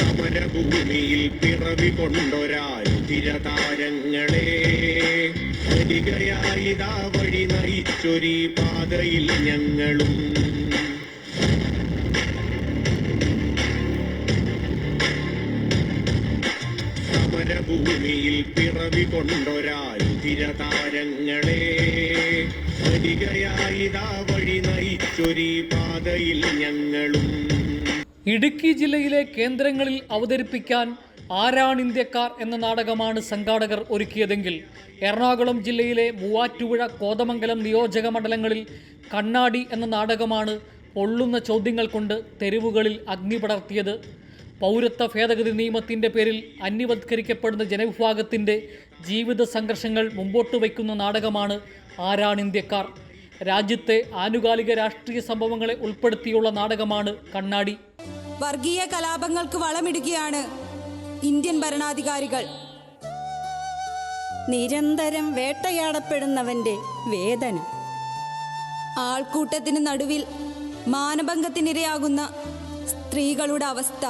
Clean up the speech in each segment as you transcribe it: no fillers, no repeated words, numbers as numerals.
സമരഭൂമിയിൽ പിറവി കൊണ്ടൊരാരുതിരതാരങ്ങളെ വരികയായിതാ വഴി നയിച്ചൊരീ പാതയിൽ ഞങ്ങളും. സമരഭൂമിയിൽ പിറവി കൊണ്ടൊരാരുതിരതാരങ്ങളെ വരികയായിതാ വഴി നയിച്ചൊരീ പാതയിൽ ഞങ്ങളും. ഇടുക്കി ജില്ലയിലെ കേന്ദ്രങ്ങളിൽ അവതരിപ്പിക്കാൻ ആരാണിന്ത്യക്കാർ എന്ന നാടകമാണ് സംഘാടകർ ഒരുക്കിയതെങ്കിൽ എറണാകുളം ജില്ലയിലെ മൂവാറ്റുപുഴ കോതമംഗലം നിയോജക മണ്ഡലങ്ങളിൽ കണ്ണാടി എന്ന നാടകമാണ് പൊള്ളുന്ന ചോദ്യങ്ങൾ കൊണ്ട് തെരുവുകളിൽ അഗ്നി പടർത്തിയത്. പൗരത്വ ഭേദഗതി നിയമത്തിൻ്റെ പേരിൽ അന്യവത്കരിക്കപ്പെടുന്ന ജനവിഭാഗത്തിൻ്റെ ജീവിത സംഘർഷങ്ങൾ മുമ്പോട്ട് വയ്ക്കുന്ന നാടകമാണ് ആരാണിന്ത്യക്കാർ. രാജ്യത്തെ ആനുകാലിക രാഷ്ട്രീയ സംഭവങ്ങളെ ഉൾപ്പെടുത്തിയുള്ള നാടകമാണ് കണ്ണാടി. വർഗീയ കലാപങ്ങൾക്ക് വളമിടുകയാണ് ഇന്ത്യൻ ഭരണാധികാരികൾ. നിരന്തരം വേട്ടയാടപ്പെടുന്നവന്റെ വേദന, ആൾക്കൂട്ടത്തിന് നടുവിൽ മാനഭംഗത്തിനിരയാകുന്ന സ്ത്രീകളുടെ അവസ്ഥ,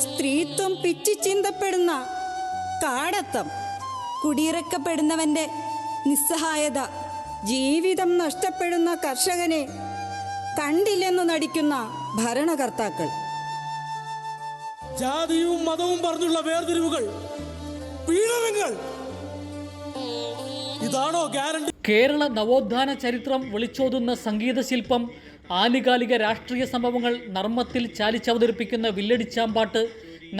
സ്ത്രീത്വം പിച്ചിച്ചിന്തപ്പെടുന്ന കാടത്തം, കുടിയിറക്കപ്പെടുന്നവന്റെ നിസ്സഹായത, ജീവിതം നഷ്ടപ്പെടുന്ന കർഷകനെ കണ്ടില്ലെന്നു നടിക്കുന്ന ഭരണകർത്താക്കൾ, ജാതിയും മതവും പറഞ്ഞുള്ള വേർതിരിവുകൾ, പീഡനങ്ങൾ, ഇതാണോ ഗ്യാരണ്ടി? കേരള നവോത്ഥാന ചരിത്രം വിളിച്ചോതുന്ന സംഗീത ശില്പം, ആനുകാലിക രാഷ്ട്രീയ സംഭവങ്ങൾ നർമ്മത്തിൽ ചാലിച്ചവതരിപ്പിക്കുന്ന വില്ലടിച്ചാമ്പാട്ട്,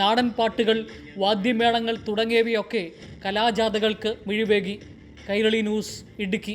നാടൻ പാട്ടുകൾ, വാദ്യമേളങ്ങൾ തുടങ്ങിയവയൊക്കെ കലാജാഥകൾക്ക് മിഴിവേകി. കൈരളി ന്യൂസ്, ഇടുക്കി.